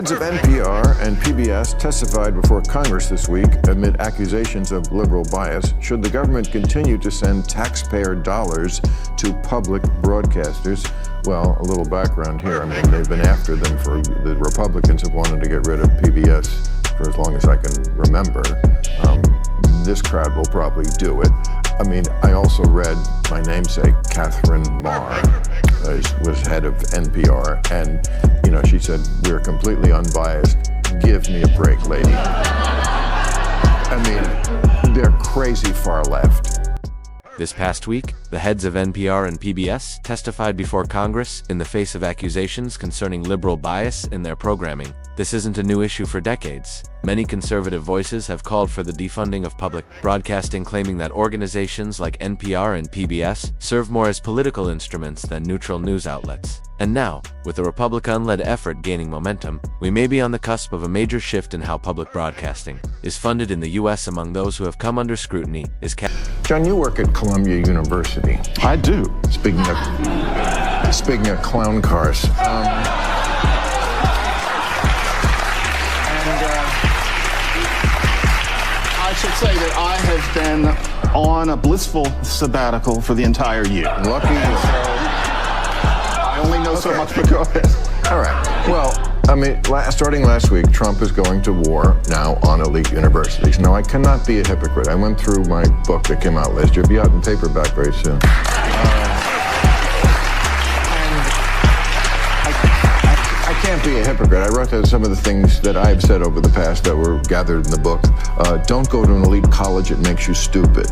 Of NPR and PBS testified before Congress this week amid accusations of liberal bias. Should the government continue to send taxpayer dollars to public broadcasters? Well, a little background here. I mean, they've been after them for, the Republicans have wanted to get rid of PBS for as long as I can remember. This crowd will probably do it. I mean, I also read my namesake, Catherine Maher, was head of NPR, and, you know, she said, we're completely unbiased. Give me a break, lady. I mean, they're crazy far left. This past week, the heads of NPR and PBS testified before Congress in the face of accusations concerning liberal bias in their programming. This isn't a new issue for decades. Many conservative voices have called for the defunding of public broadcasting, claiming that organizations like NPR and PBS serve more as political instruments than neutral news outlets. And now, with the Republican-led effort gaining momentum, we may be on the cusp of a major shift in how public broadcasting is funded in the U.S. Among those who have come under scrutiny is John, you work at Columbia University. I do. Speaking of clown cars. I should say that I have been on a blissful sabbatical for the entire year. Lucky you. I only know so much, but go ahead. All right. Well, I mean, starting last week, Trump is going to war now on elite universities. Now, I cannot be a hypocrite. I went through my book that came out last year. It'll be out in paperback very soon. I can't be a hypocrite. I wrote down some of the things that I've said over the past that were gathered in the book. Don't go to an elite college. It makes you stupid.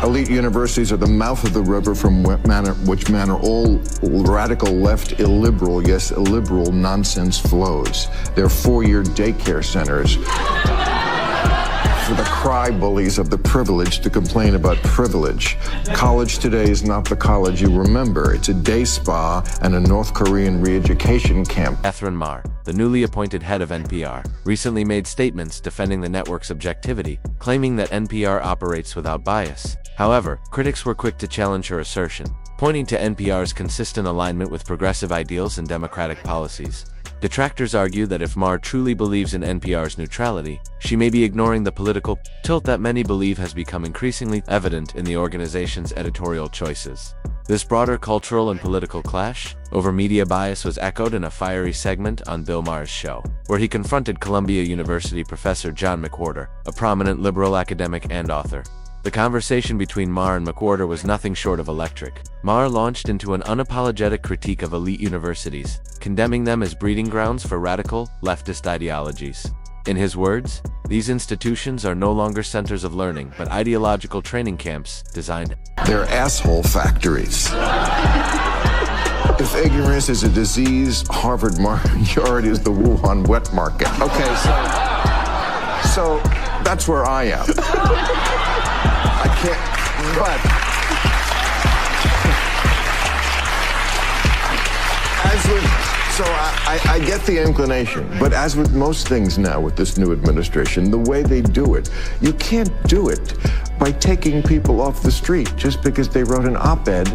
Elite universities are the mouth of the river from which manner all radical left illiberal, yes, illiberal nonsense flows. They're four-year daycare centers for the cry bullies of the privileged to complain about privilege. College today is not the college you remember. It's a day spa and a North Korean re-education camp. Catherine Maher, the newly appointed head of NPR, recently made statements defending the network's objectivity, claiming that NPR operates without bias. However, critics were quick to challenge her assertion, pointing to NPR's consistent alignment with progressive ideals and democratic policies. Detractors argue that if Maher truly believes in NPR's neutrality, she may be ignoring the political tilt that many believe has become increasingly evident in the organization's editorial choices. This broader cultural and political clash over media bias was echoed in a fiery segment on Bill Maher's show, where he confronted Columbia University professor John McWhorter, a prominent liberal academic and author. The conversation between Maher and McWhorter was nothing short of electric. Maher launched into an unapologetic critique of elite universities, condemning them as breeding grounds for radical, leftist ideologies. In his words, these institutions are no longer centers of learning, but ideological training camps designed. They're asshole factories. If ignorance is a disease, Harvard yard is the Wuhan wet market. Okay, so that's where I am. I can't, but I get the inclination, but as with most things now with this new administration, the way they do it, you can't do it by taking people off the street just because they wrote an op-ed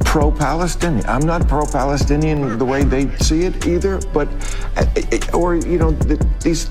pro-Palestinian. I'm not pro-Palestinian the way they see it either, but, or, you know, these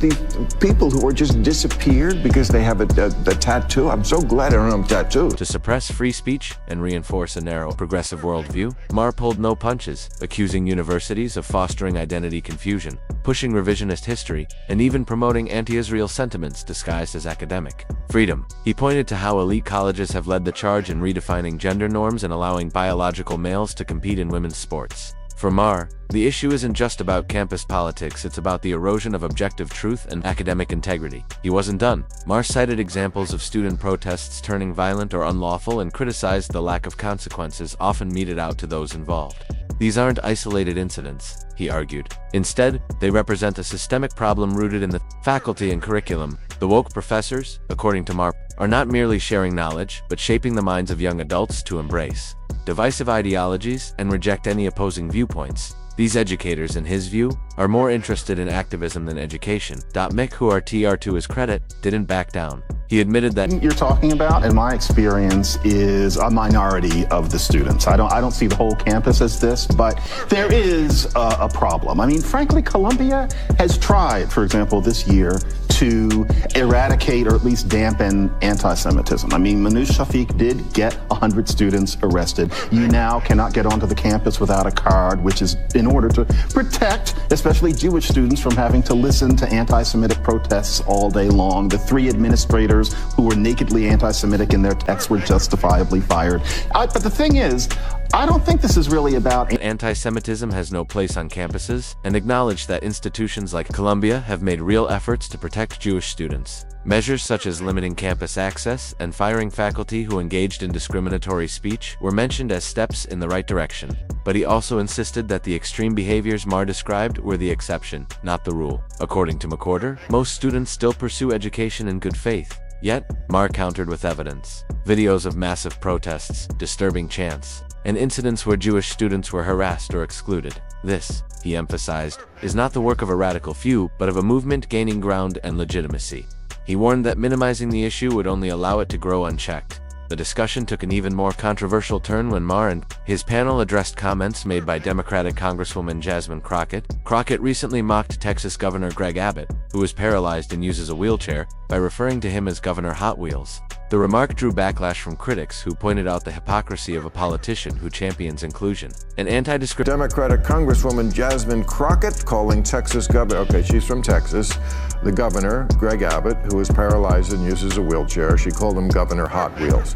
people who are just disappeared because they have a tattoo. I'm so glad I don't have a tattoo. To suppress free speech and reinforce a narrow, progressive worldview, Maher pulled no punches, accusing universities of fostering identity confusion, pushing revisionist history, and even promoting anti-Israel sentiments disguised as academic freedom. He pointed to how elite colleges have led the charge in redefining gender norms and allowing biological males to compete in women's sports. For Maher, the issue isn't just about campus politics, it's about the erosion of objective truth and academic integrity. He wasn't done. Maher cited examples of student protests turning violent or unlawful and criticized the lack of consequences often meted out to those involved. These aren't isolated incidents, he argued. Instead, they represent a systemic problem rooted in the faculty and curriculum. The woke professors, according to Maher, are not merely sharing knowledge, but shaping the minds of young adults to embrace divisive ideologies and reject any opposing viewpoints. These educators, in his view, are more interested in activism than education. Mick, who RTR to his credit, didn't back down. He admitted that You're talking about, in my experience, is a minority of the students. I don't see the whole campus as this, but there is a problem. I mean, frankly, Columbia has tried, for example, this year to eradicate or at least dampen anti-Semitism. I mean, Manoush Shafiq did get 100 students arrested. You now cannot get onto the campus without a card, which is in order to protect, especially Jewish students, from having to listen to anti-Semitic protests all day long. The 3 administrators who were nakedly anti-Semitic in their texts were justifiably fired. But the thing is, I don't think this is really about anti-Semitism has no place on campuses, and acknowledged that institutions like Columbia have made real efforts to protect Jewish students. Measures such as limiting campus access and firing faculty who engaged in discriminatory speech were mentioned as steps in the right direction. But he also insisted that the extreme behaviors Maher described were the exception, not the rule. According to McWhorter, most students still pursue education in good faith. Yet, Maher countered with evidence. Videos of massive protests, disturbing chants, and incidents where Jewish students were harassed or excluded. This, he emphasized, is not the work of a radical few, but of a movement gaining ground and legitimacy. He warned that minimizing the issue would only allow it to grow unchecked. The discussion took an even more controversial turn when Maher and his panel addressed comments made by Democratic Congresswoman Jasmine Crockett. Crockett recently mocked Texas Governor Greg Abbott, who is paralyzed and uses a wheelchair, by referring to him as Governor Hot Wheels. The remark drew backlash from critics who pointed out the hypocrisy of a politician who champions inclusion. An anti-discrimination Democratic Congresswoman Jasmine Crockett calling Texas governor, okay, she's from Texas, the governor, Greg Abbott, who is paralyzed and uses a wheelchair, she called him Governor Hot Wheels.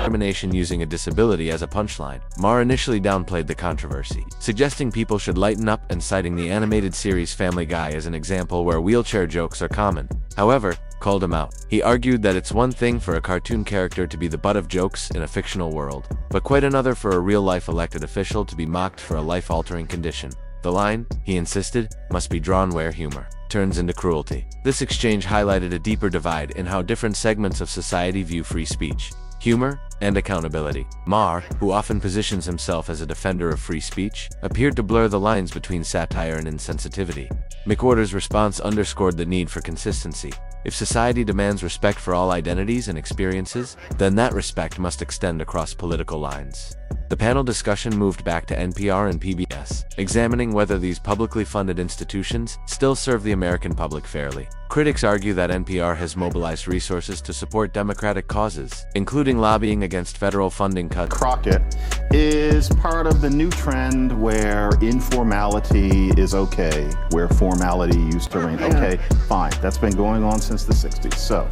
Discrimination using a disability as a punchline. Maher initially downplayed the controversy, suggesting people should lighten up and citing the animated series Family Guy as an example where wheelchair jokes are common. However, called him out. He argued that it's one thing for a cartoon character to be the butt of jokes in a fictional world, but quite another for a real-life elected official to be mocked for a life-altering condition. The line, he insisted, must be drawn where humor turns into cruelty. This exchange highlighted a deeper divide in how different segments of society view free speech, humor, and accountability. Maher, who often positions himself as a defender of free speech, appeared to blur the lines between satire and insensitivity. McWhorter's response underscored the need for consistency. If society demands respect for all identities and experiences, then that respect must extend across political lines. The panel discussion moved back to NPR and PBS, examining whether these publicly funded institutions still serve the American public fairly. Critics argue that NPR has mobilized resources to support democratic causes, including lobbying against federal funding cuts. Crockett is part of the new trend where informality is okay, where formality used to reign. Okay, fine. That's been going on since the 60s. So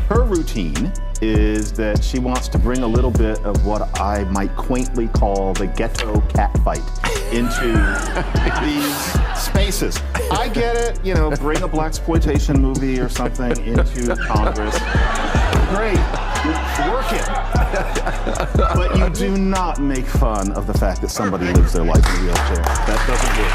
her routine is that she wants to bring a little bit of what I might quaintly call the ghetto catfight into these spaces. I get it, you know, bring a blaxploitation movie or something into Congress. Great, work it. But you do not make fun of the fact that somebody lives their life in a wheelchair. That doesn't work.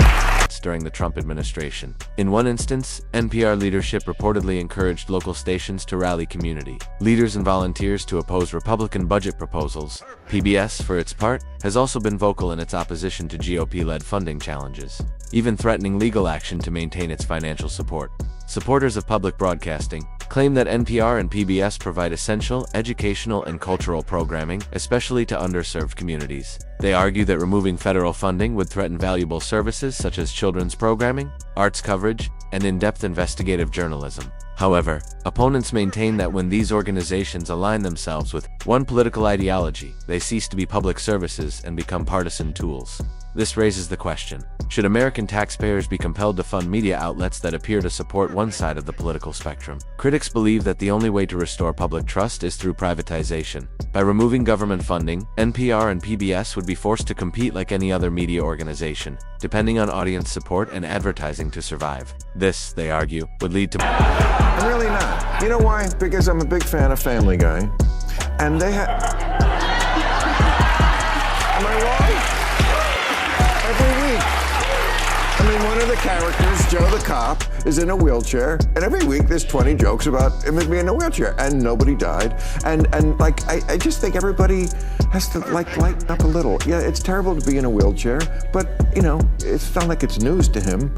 During the Trump administration. In one instance, NPR leadership reportedly encouraged local stations to rally community leaders and volunteers to oppose Republican budget proposals. PBS, for its part, has also been vocal in its opposition to GOP-led funding challenges, even threatening legal action to maintain its financial support. Supporters of public broadcasting claim that NPR and PBS provide essential educational and cultural programming, especially to underserved communities. They argue that removing federal funding would threaten valuable services such as children's programming, arts coverage, and in-depth investigative journalism. However, opponents maintain that when these organizations align themselves with one political ideology, they cease to be public services and become partisan tools. This raises the question, should American taxpayers be compelled to fund media outlets that appear to support one side of the political spectrum? Critics believe that the only way to restore public trust is through privatization. By removing government funding, NPR and PBS would be forced to compete like any other media organization, depending on audience support and advertising to survive. This, they argue, would lead to... I'm really not. You know why? Because I'm a big fan of Family Guy. And they have... Am I wrong? Every week. I mean, one of of the characters, Joe the cop, is in a wheelchair, and every week there's 20 jokes about him being in a wheelchair, and nobody died. And like, I just think everybody has to like lighten up a little. Yeah, it's terrible to be in a wheelchair, but you know, it's not like it's news to him.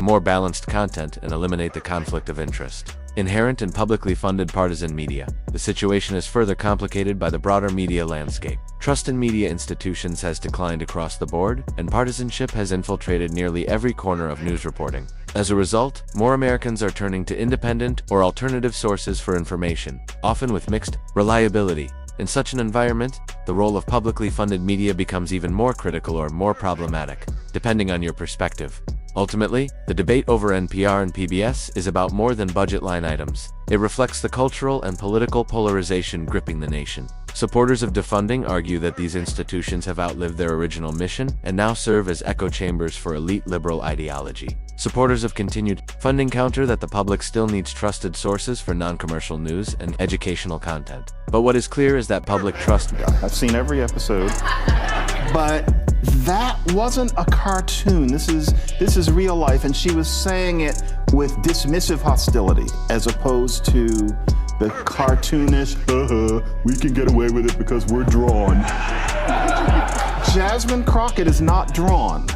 More balanced content and eliminate the conflict of interest. Inherent in publicly funded partisan media, the situation is further complicated by the broader media landscape. Trust in media institutions has declined across the board, and partisanship has infiltrated nearly every corner of news reporting. As a result, more Americans are turning to independent or alternative sources for information, often with mixed reliability. In such an environment, the role of publicly funded media becomes even more critical or more problematic, depending on your perspective. Ultimately, the debate over NPR and PBS is about more than budget line items. It reflects the cultural and political polarization gripping the nation. Supporters of defunding argue that these institutions have outlived their original mission and now serve as echo chambers for elite liberal ideology. Supporters of continued funding counter that the public still needs trusted sources for non-commercial news and educational content. But what is clear is that public trust... I've seen every episode, but that wasn't a cartoon. This is real life, and she was saying it with dismissive hostility as opposed to the cartoonish, we can get away with it because we're drawn. Jasmine Crockett is not drawn,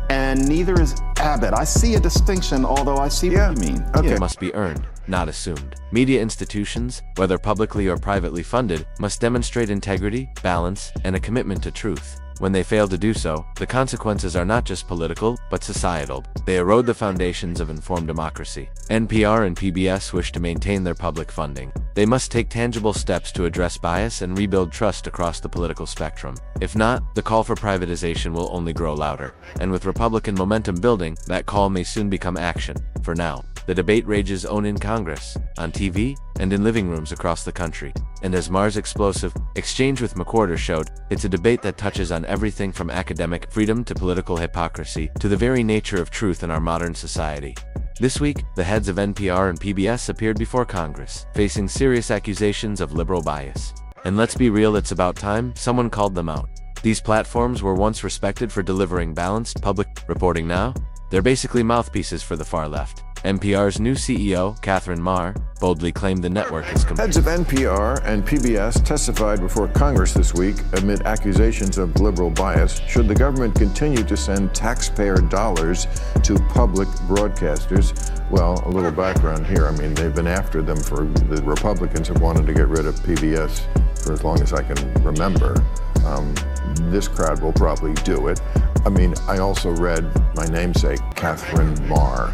and neither is Abbott. I see a distinction, although I see what you mean. Okay. Must be earned, not assumed. Media institutions, whether publicly or privately funded, must demonstrate integrity, balance, and a commitment to truth. When they fail to do so, the consequences are not just political, but societal. They erode the foundations of informed democracy. NPR and PBS wish to maintain their public funding. They must take tangible steps to address bias and rebuild trust across the political spectrum. If not, the call for privatization will only grow louder. And with Republican momentum building, that call may soon become action. For now, the debate rages on in Congress, on TV, and in living rooms across the country. And as Maher's explosive exchange with McWhorter showed, it's a debate that touches on everything from academic freedom to political hypocrisy to the very nature of truth in our modern society. This week, the heads of NPR and PBS appeared before Congress, facing serious accusations of liberal bias. And let's be real, it's about time someone called them out. These platforms were once respected for delivering balanced public reporting. Now, they're basically mouthpieces for the far left. NPR's new CEO, Bill Maher, boldly claimed the network is complete. Heads of NPR and PBS testified before Congress this week amid accusations of liberal bias. Should the government continue to send taxpayer dollars to public broadcasters? Well, a little background here. I mean, they've been after them for, the Republicans have wanted to get rid of PBS for as long as I can remember. This crowd will probably do it. I mean, I also read my namesake, Bill Maher,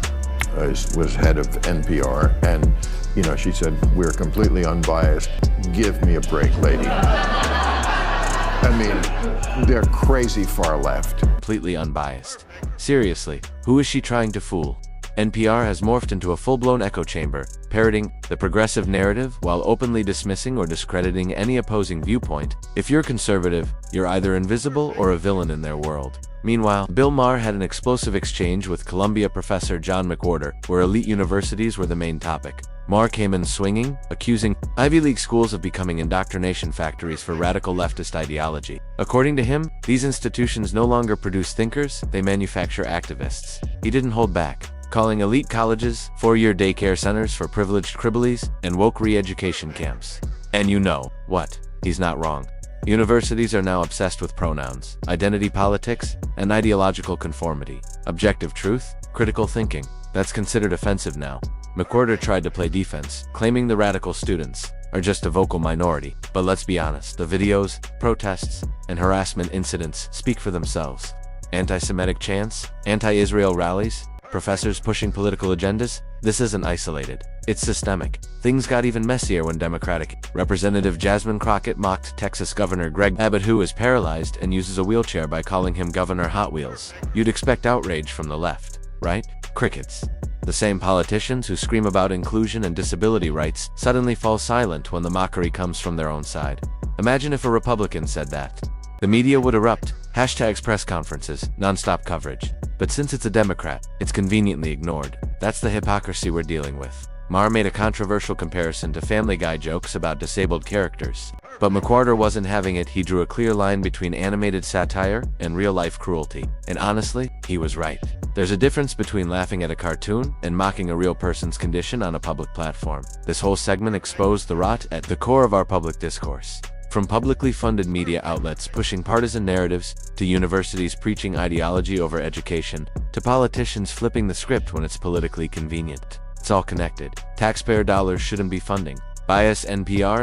was head of NPR, and you know, she said, we're completely unbiased. Give me a break, lady. I mean, they're crazy far left. Completely unbiased. Seriously, who is she trying to fool? NPR has morphed into a full-blown echo chamber, parroting the progressive narrative while openly dismissing or discrediting any opposing viewpoint. If you're conservative, you're either invisible or a villain in their world. Meanwhile, Bill Maher had an explosive exchange with Columbia professor John McWhorter, where elite universities were the main topic. Maher came in swinging, accusing Ivy League schools of becoming indoctrination factories for radical leftist ideology. According to him, these institutions no longer produce thinkers, they manufacture activists. He didn't hold back, calling elite colleges four-year daycare centers for privileged cribblies and woke re-education camps. And you know what? He's not wrong. Universities are now obsessed with pronouns, identity politics, and ideological conformity. Objective truth, critical thinking, that's considered offensive now. McWhorter tried to play defense, claiming the radical students are just a vocal minority. But let's be honest, the videos, protests, and harassment incidents speak for themselves. Anti-Semitic chants, anti-Israel rallies, professors pushing political agendas, this isn't isolated. It's systemic. Things got even messier when Democratic Representative Jasmine Crockett mocked Texas Governor Greg Abbott, who is paralyzed and uses a wheelchair, by calling him Governor Hot Wheels. You'd expect outrage from the left, right? Crickets. The same politicians who scream about inclusion and disability rights suddenly fall silent when the mockery comes from their own side. Imagine if a Republican said that. The media would erupt, hashtags, press conferences, non-stop coverage. But since it's a Democrat, it's conveniently ignored. That's the hypocrisy we're dealing with. Maher made a controversial comparison to Family Guy jokes about disabled characters. But McWhorter wasn't having it. He drew a clear line between animated satire and real-life cruelty. And honestly, he was right. There's a difference between laughing at a cartoon and mocking a real person's condition on a public platform. This whole segment exposed the rot at the core of our public discourse. From publicly funded media outlets pushing partisan narratives, to universities preaching ideology over education, to politicians flipping the script when it's politically convenient. It's all connected. Taxpayer dollars shouldn't be funding bias. NPR